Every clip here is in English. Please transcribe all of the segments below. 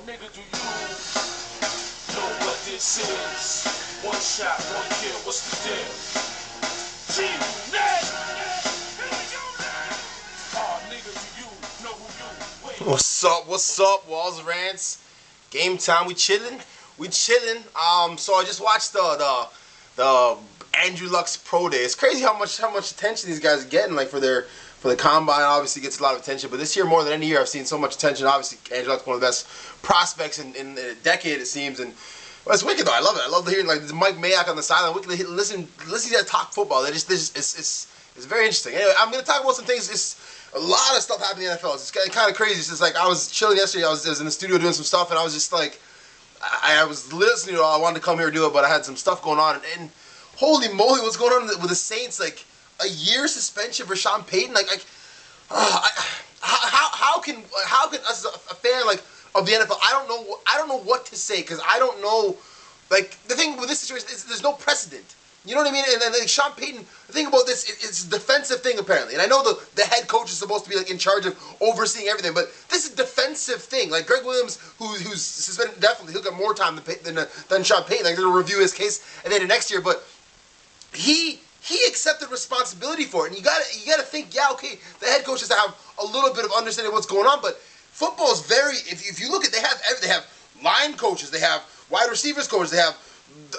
nigga, do you know what this is? One shot, one kill, what's the deal? G-Net! Nigga, do you know who you? Wait. What's up, Walz Rantz? Game time, we chillin'. So I just watched the Andrew Luck's Pro Day. It's crazy how much attention these guys are getting, like for the combine. Obviously gets a lot of attention, but this year more than any year I've seen so much attention. Obviously Andrew Luck's one of the best prospects in a decade, it seems, and well, it's wicked though. I love it. I love hearing like Mike Mayock on the sideline. Listen to that talk football. It's very interesting. Anyway, I'm gonna talk about some things. It's a lot of stuff happening in the NFL. It's kind of crazy. It's just like I was chilling yesterday. I was in the studio doing some stuff, and I was just like, I was listening to it all. I wanted to come here and do it, but I had some stuff going on, and holy moly, what's going on with the Saints? Like a year suspension for Sean Payton. How can us as a fan like of the NFL? I don't know what to say, because I don't know. Like the thing with this situation is there's no precedent. You know what I mean? And then like Sean Payton, the thing about this, it's a defensive thing apparently. And I know the head coach is supposed to be like in charge of overseeing everything, but this is a defensive thing. Like Greg Williams, who's suspended definitely, he'll get more time than Sean Payton. Like they're gonna review his case and then next year, but he accepted responsibility for it. And you gotta think, yeah, okay, the head coach has to have a little bit of understanding of what's going on, but football is very. If you look at, they have line coaches, they have wide receivers coaches, they have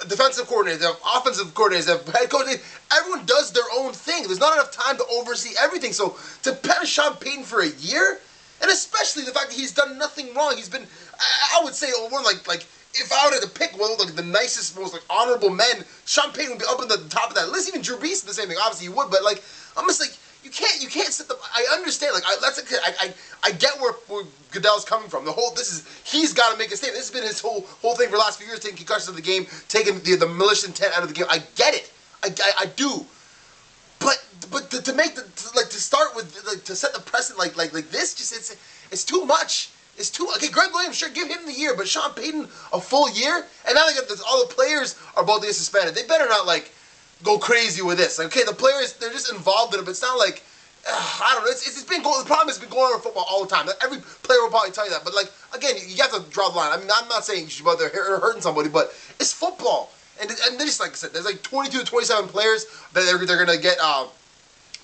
defensive coordinators, they have offensive coordinators, they have head coaches. Everyone does their own thing. There's not enough time to oversee everything. So to punish Sean Payton for a year, and especially the fact that he's done nothing wrong, he's been, I would say, one like if I were to pick one of the nicest, most like honorable men, Sean Payton would be up at the top of that list. Even Drew Brees did the same thing. Obviously, he would, but like I'm just like. You can't sit the. I understand. Like I get where Goodell's coming from. He's got to make a statement. This has been his whole thing for the last few years, taking concussions of the game, taking the malicious intent out of the game. I get it. I do. But to make to start with to set the precedent like this, just it's too much. It's too. Okay, Greg Williams, sure, give him the year, but Sean Payton a full year, and now they got all the players are about to get suspended. They better not go crazy with this. Like, okay, the players, they're just involved in it, but it's not like, I don't know, it's been going, the problem has been going on in football all the time. Every player will probably tell you that, but like, again, you have to draw the line. I mean, I'm not saying you should go out there hurting somebody, but it's football. And they just, like I said, there's like 22 to 27 players that they're going to get,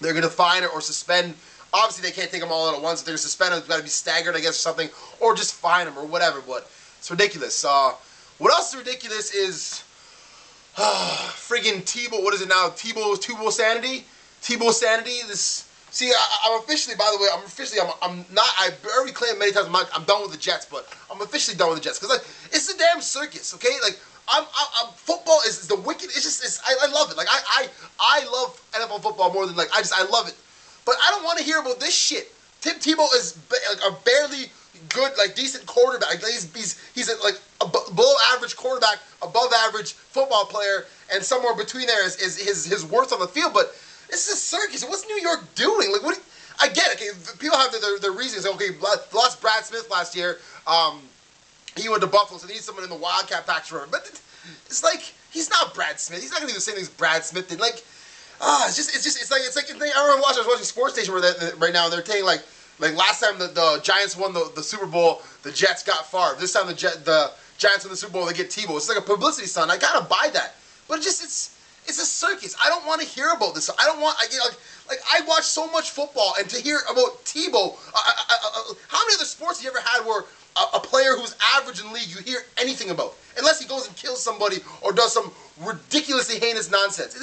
they're going to fine or suspend. Obviously, they can't take them all out at once. If they're suspended, it's got to be staggered, I guess, or something, or just fine them or whatever, but it's ridiculous. What else is ridiculous is, friggin' Tebow, what is it now? Tebow Sanity? Tebow Sanity, see, I'm officially, by the way, I'm not, I already claimed many times I'm done with the Jets, but I'm officially done with the Jets, because, like, it's a damn circus, okay? Like, football is the wicked, I love it. Like, I love NFL football more than, like, I love it. But I don't want to hear about this shit. Tim Tebow is like a barely good, like decent quarterback. Like, he's a below average quarterback, above average football player, and somewhere between there is his worth on the field. But this is a circus. What's New York doing? Like, I get it. Okay, people have their reasons. Okay, lost Brad Smith last year. He went to Buffalo, so they need someone in the Wildcat package for him. But it's like he's not Brad Smith. He's not gonna do the same things Brad Smith did. Like, it's like I remember I was watching Sports Station right now, and they're saying like last time the Giants won the Super Bowl, the Jets got Favre. This time the Giants win the Super Bowl, they get Tebow. It's like a publicity stunt. I gotta buy that, but it's a circus. I don't want to hear about this. I don't want. I watch so much football, and to hear about Tebow. How many other sports have you ever had where a player who's average in the league you hear anything about, unless he goes and kills somebody or does some ridiculously heinous nonsense?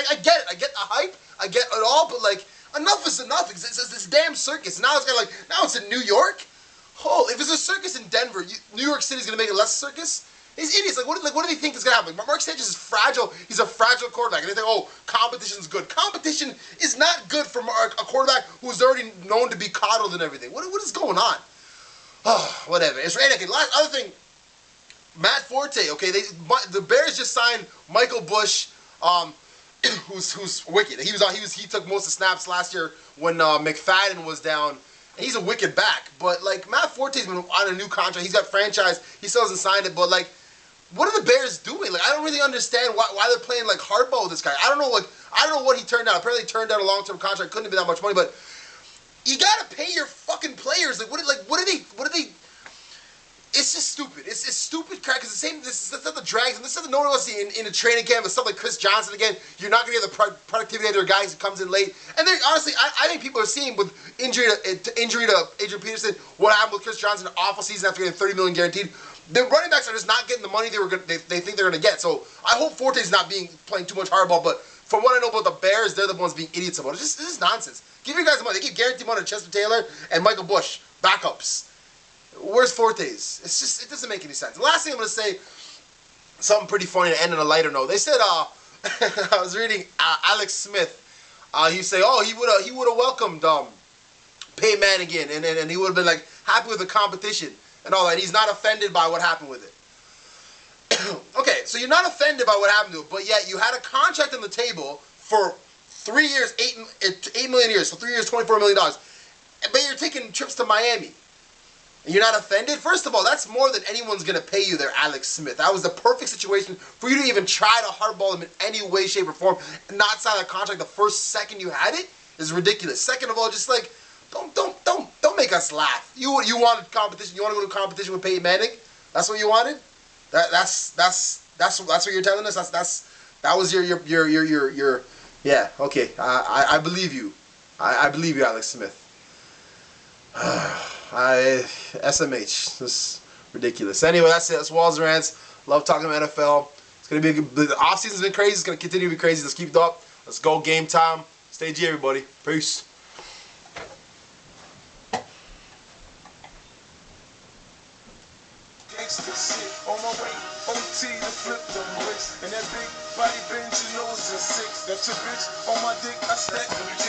I get it. I get the hype. I get it all, but like. Enough is enough. It's this damn circus. Now it's in New York. Oh, if it's a circus in Denver, New York City's gonna make it less circus. These idiots, what do they think is gonna happen? Mark Sanchez is fragile. He's a fragile quarterback, and they think, oh, competition's good. Competition is not good for a quarterback who's already known to be coddled and everything. What is going on? Oh, whatever. It's right. Okay. Last other thing. Matt Forte. Okay, the Bears just signed Michael Bush. Who's wicked. He took most of the snaps last year when McFadden was down, and he's a wicked back. But like Matt Forte's been on a new contract. He's got franchise. He still hasn't signed it. But like, what are the Bears doing? Like, I don't really understand why they're playing like hardball with this guy. I don't know what he turned down. Apparently, he turned down a long-term contract. Couldn't have been that much money. But you gotta pay your fucking players. Like, what do they? It's just same. This is the drags, and this is the no one wants to see in the training camp. The stuff like Chris Johnson again. You're not going to get the productivity of their guys who comes in late. And honestly, I think people are seeing with injury to Adrian Peterson, what happened with Chris Johnson, an awful season after getting $30 million guaranteed. The running backs are just not getting the money they think they're going to get. So I hope Forte's not playing too much hardball. But from what I know about the Bears, they're the ones being idiots about it. This is nonsense. Give your guys the money. They give guaranteed money to Chester Taylor and Michael Bush, backups. Where's Forte's? It doesn't make any sense. The last thing I'm going to say, something pretty funny to end on a lighter note. They said, I was reading Alex Smith. He say, oh, he would have welcomed Peyton Manning again, and he would have been like happy with the competition and all that. And he's not offended by what happened with it. Okay, so you're not offended by what happened to it, but yet you had a contract on the table for 3 years, $8 million a year, so 3 years, $24 million. But you're taking trips to Miami. And you're not offended? First of all, that's more than anyone's going to pay you there, Alex Smith. That was the perfect situation for you to even try to hardball him in any way, shape, or form and not sign that contract the first second you had it is ridiculous. Second of all, just like, don't make us laugh. You wanted competition. You want to go to competition with Peyton Manning? That's what you wanted? That's what you're telling us? That was your yeah, okay. I believe you. I believe you, Alex Smith. SMH. This is ridiculous. Anyway, that's it. That's Walz Rantz. Love talking about NFL. It's gonna be the off season's been crazy. It's gonna continue to be crazy. Let's keep it up. Let's go game time. Stay G, everybody. Peace. Gangsta shit on my way. OT to flip them bricks. And that big body bench, you know it's a 6. That's your bitch on my dick. I stack them.